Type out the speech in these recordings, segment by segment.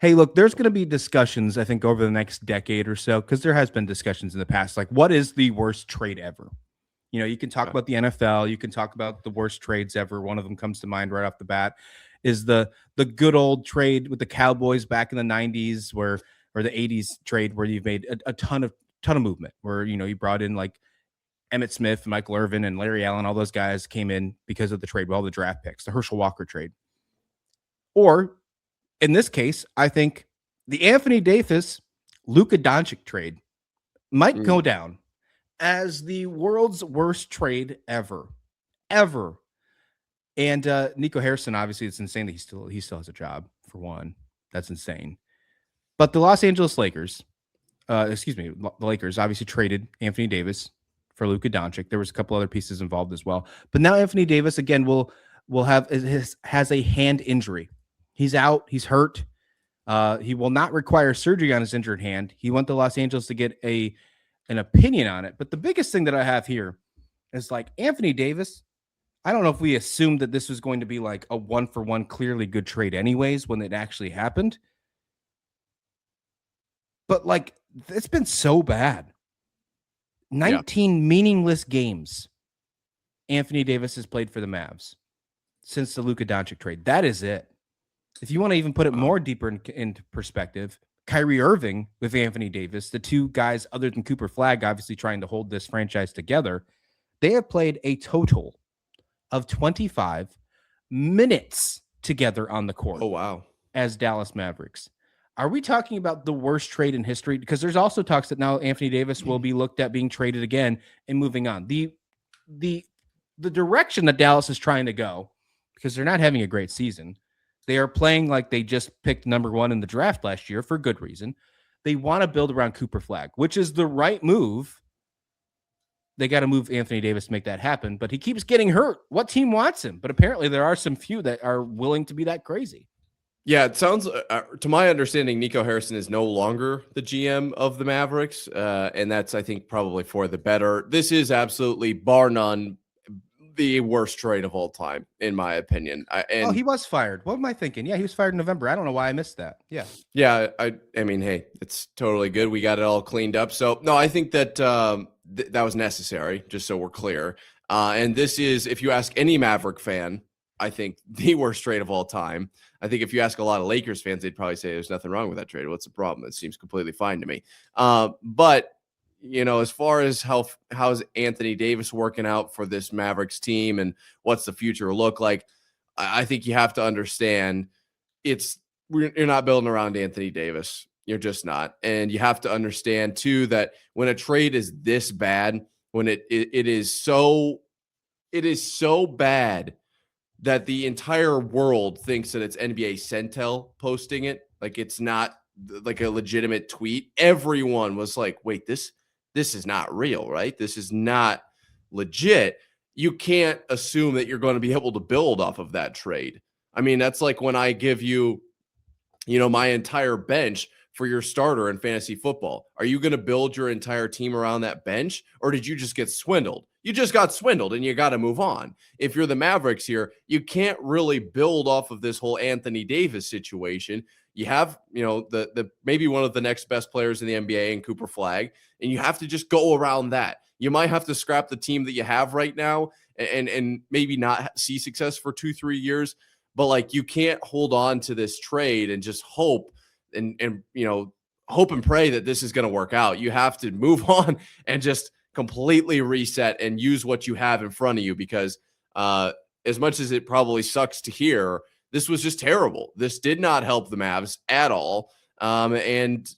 Hey, look, there's going to be discussions, I think, over the next decade or so, because there has been discussions in the past. Like, what is the worst trade ever? You can talk about the NFL, you can talk about the worst trades ever. One of them comes to mind right off the bat is the good old trade with the Cowboys back in the 90s or the 80s trade where you've made a ton of movement where you brought in like Emmitt Smith, Michael Irvin, and Larry Allen. All those guys came in because of the trade with all the draft picks, the Herschel Walker trade. Or in this case, I think the Anthony Davis Luca Doncic trade might go down as the world's worst trade ever. And Nico Harrison, obviously, it's insane that he still has a job, for one. That's insane. But the Los Angeles Lakers, the Lakers obviously traded Anthony Davis for Luka Doncic. There was a couple other pieces involved as well. But now Anthony Davis, again, will has a hand injury. He's out. He's hurt. He will not require surgery on his injured hand. He went to Los Angeles to get an opinion on it. But the biggest thing that I have here is like Anthony Davis. I don't know if we assumed that this was going to be like a 1-for-1 clearly good trade anyways when it actually happened. But like it's been so bad. 19 meaningless games Anthony Davis has played for the Mavs since the Luka Doncic trade. That is it. If you want to even put it more deeper into perspective, Kyrie Irving with Anthony Davis, the two guys other than Cooper Flagg obviously trying to hold this franchise together, they have played a total of 25 minutes together on the court. Oh, wow. As Dallas Mavericks. Are we talking about the worst trade in history? Because there's also talks that now Anthony Davis will be looked at being traded again and moving on. The direction that Dallas is trying to go, because they're not having a great season, they are playing like they just picked number 1 in the draft last year for good reason. They want to build around Cooper Flagg, which is the right move. They got to move Anthony Davis to make that happen, but he keeps getting hurt. What team wants him? But apparently there are some few that are willing to be that crazy. Yeah, it sounds, to my understanding, Nico Harrison is no longer the GM of the Mavericks, and that's, I think, probably for the better. This is absolutely, bar none, the worst trade of all time, in my opinion. He was fired. What am I thinking? Yeah, he was fired in November. I don't know why I missed that. Yeah. I mean, hey, it's totally good. We got it all cleaned up. So, no, I think that that was necessary, just so we're clear. And this is, if you ask any Maverick fan, I think the worst trade of all time. I think if you ask a lot of Lakers fans, they'd probably say there's nothing wrong with that trade. What's the problem? It seems completely fine to me. But as far as how's Anthony Davis working out for this Mavericks team and what's the future look like, I think you have to understand you're not building around Anthony Davis. You're just not. And you have to understand too that when a trade is this bad, when it is so bad that the entire world thinks that it's NBA Centel posting it, like it's not like a legitimate tweet. Everyone was like, wait, this is not real, right? This is not legit. You can't assume that you're going to be able to build off of that trade. I mean, that's like when I give you, my entire bench for your starter in fantasy football. Are you going to build your entire team around that bench, or did you just get swindled? You just got swindled and you got to move on. If you're the Mavericks here, you can't really build off of this whole Anthony Davis situation. You have, the maybe one of the next best players in the NBA in Cooper Flagg, and you have to just go around that. You might have to scrap the team that you have right now and maybe not see success for 2-3 years, but like you can't hold on to this trade and just hope and hope and pray that this is going to work out. You have to move on and just completely reset and use what you have in front of you, because as much as it probably sucks to hear, this was just terrible. This did not help the Mavs at all. And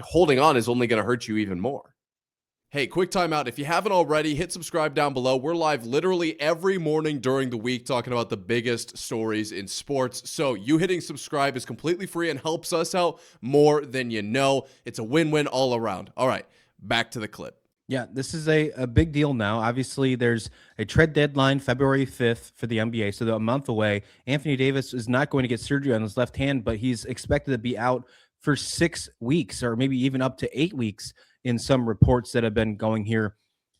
holding on is only going to hurt you even more. Hey, quick timeout. If you haven't already, hit subscribe down below. We're live literally every morning during the week talking about the biggest stories in sports. So you hitting subscribe is completely free and helps us out more than you know. It's a win-win all around. All right, back to the clip. Yeah, this is a big deal now. Obviously, there's a trade deadline February 5th for the NBA, so they're a month away. Anthony Davis is not going to get surgery on his left hand, but he's expected to be out for 6 weeks or maybe even up to 8 weeks in some reports that have been going here.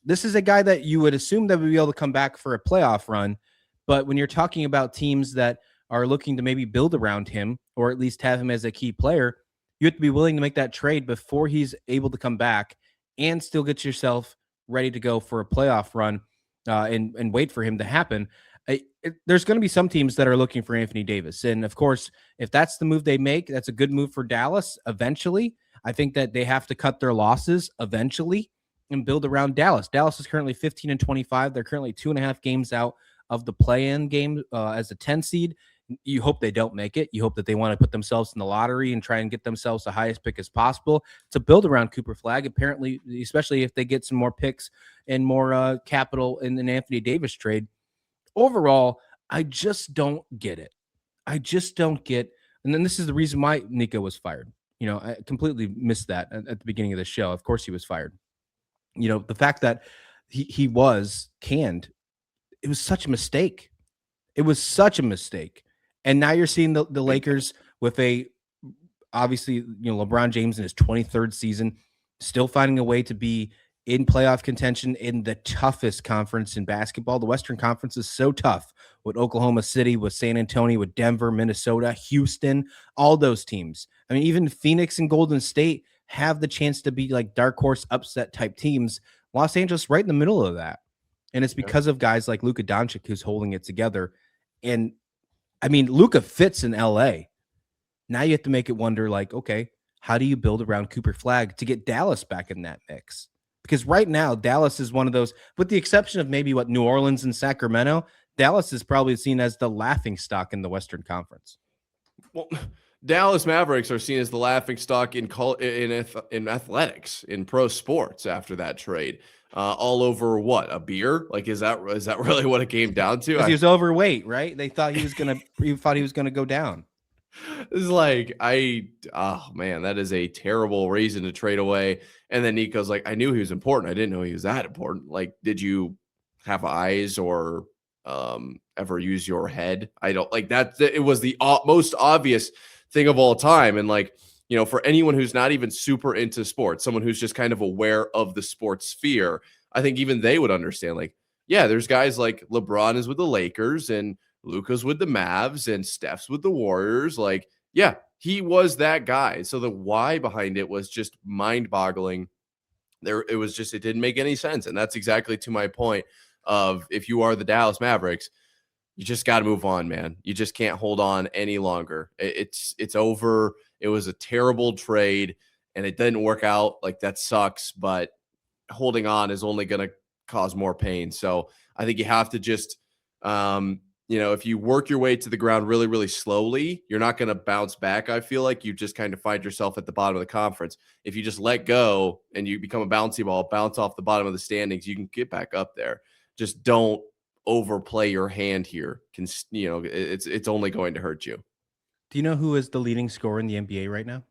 This is a guy that you would assume that would be able to come back for a playoff run, but when you're talking about teams that are looking to maybe build around him or at least have him as a key player, you have to be willing to make that trade before he's able to come back and still get yourself ready to go for a playoff run and wait for him to happen. There's going to be some teams that are looking for Anthony Davis. And of course, if that's the move they make, that's a good move for Dallas eventually. I think that they have to cut their losses eventually and build around Dallas. Dallas is currently 15-25. They're currently 2.5 games out of the play-in game as a 10 seed. You hope they don't make it. You hope that they want to put themselves in the lottery and try and get themselves the highest pick as possible to build around Cooper Flag. Apparently, especially if they get some more picks and more capital in an Anthony Davis trade. Overall, I just don't get it. I just don't get. And then this is the reason why Nico was fired. I completely missed that at the beginning of the show. Of course, he was fired. The fact that he was canned, it was such a mistake. It was such a mistake. And now you're seeing the Lakers with obviously, LeBron James in his 23rd season, still finding a way to be in playoff contention in the toughest conference in basketball. The Western Conference is so tough with Oklahoma City, with San Antonio, with Denver, Minnesota, Houston, all those teams. I mean, even Phoenix and Golden State have the chance to be like dark horse upset type teams. Los Angeles right in the middle of that. And it's because of guys like Luca Doncic who's holding it together. And I mean, Luca fits in LA. Now you have to make it wonder, like, okay, how do you build around Cooper Flag to get Dallas back in that mix? Because right now, Dallas is one of those, with the exception of maybe New Orleans and Sacramento, Dallas is probably seen as the laughing stock in the Western Conference. Well, Dallas Mavericks are seen as the laughing stock in athletics, in pro sports after that trade. All over what? A beer? Like, is that really what it came down to? Because he was overweight, right? They thought he was gonna go down. It's like, oh man, that is a terrible reason to trade away. And then Nico's like, I knew he was important. I didn't know he was that important. Like, did you have eyes or ever use your head? I don't like that. It was the most obvious thing of all time. And like, for anyone who's not even super into sports, someone who's just kind of aware of the sports sphere, I think even they would understand, like, yeah, there's guys like LeBron is with the Lakers and Luca's with the Mavs and Steph's with the Warriors. Like, yeah, he was that guy. So the why behind it was just mind-boggling. It didn't make any sense. And that's exactly to my point of, if you are the Dallas Mavericks, you just got to move on, man. You just can't hold on any longer. It's over. It was a terrible trade and it didn't work out. Like, that sucks, but holding on is only going to cause more pain. So I think you have to just, if you work your way to the ground really, really slowly, you're not going to bounce back. I feel like you just kind of find yourself at the bottom of the conference. If you just let go and you become a bouncy ball, bounce off the bottom of the standings, you can get back up there. Just don't overplay your hand here. It's only going to hurt you. Do you know who is the leading scorer in the NBA right now?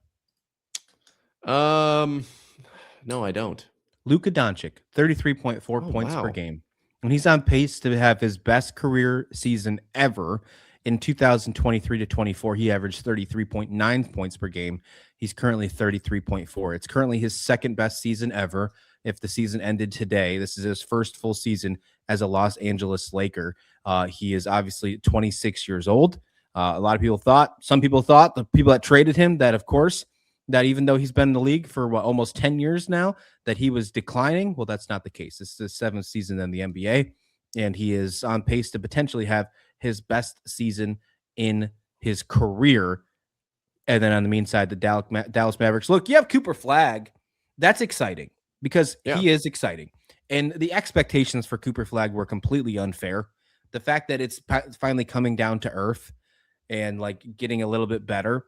No, I don't. Luca Doncic, 33.4 points per game. And he's on pace to have his best career season ever. In 2023-24, he averaged 33.9 points per game. He's currently 33.4. It's currently his second best season ever. If the season ended today, this is his first full season as a Los Angeles Laker. He is obviously 26 years old. Some people thought, the people that traded him, that of course, that even though he's been in the league for almost 10 years now, that he was declining. Well, that's not the case. This is his seventh season in the NBA, and he is on pace to potentially have his best season in his career. And then on the mean side, the Dallas Mavericks. Look, you have Cooper Flag. That's exciting because he is exciting. And the expectations for Cooper Flag were completely unfair. The fact that it's finally coming down to earth and like getting a little bit better.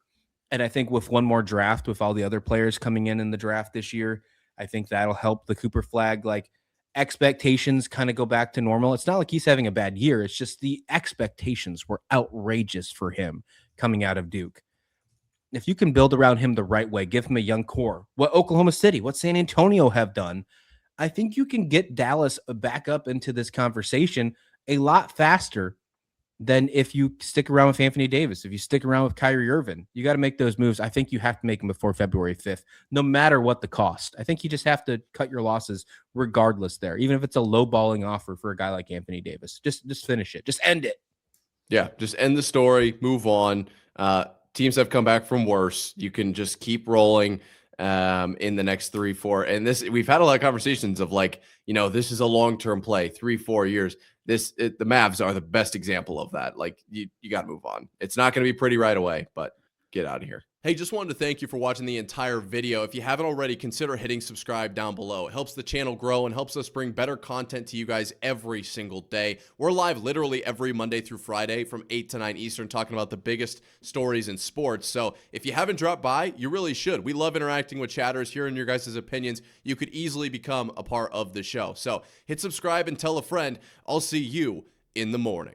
And I think with one more draft, with all the other players coming in the draft this year, I think that'll help the Cooper Flag like expectations kind of go back to normal. It's not like he's having a bad year. It's just the expectations were outrageous for him coming out of Duke. If you can build around him the right way, give him a young core, what Oklahoma City, what San Antonio have done, I think you can get Dallas back up into this conversation a lot faster than if you stick around with Anthony Davis. If you stick around with Kyrie Irving, you got to make those moves. I think you have to make them before February 5th, no matter what the cost. I think you just have to cut your losses regardless there, even if it's a low balling offer for a guy like Anthony Davis. Just finish it. Just end it. Yeah, just end the story, move on. Teams have come back from worse. You can just keep rolling in the next 3, 4. And this, we've had a lot of conversations of like, this is a long-term play, 3, 4 years. The Mavs are the best example of that. Like you got to move on. It's not going to be pretty right away, but get out of here. Hey, just wanted to thank you for watching the entire video. If you haven't already, consider hitting subscribe down below. It helps the channel grow and helps us bring better content to you guys every single day. We're live literally every Monday through Friday from 8 to 9 Eastern talking about the biggest stories in sports. So if you haven't dropped by, you really should. We love interacting with chatters, hearing your guys' opinions. You could easily become a part of the show. So hit subscribe and tell a friend. I'll see you in the morning.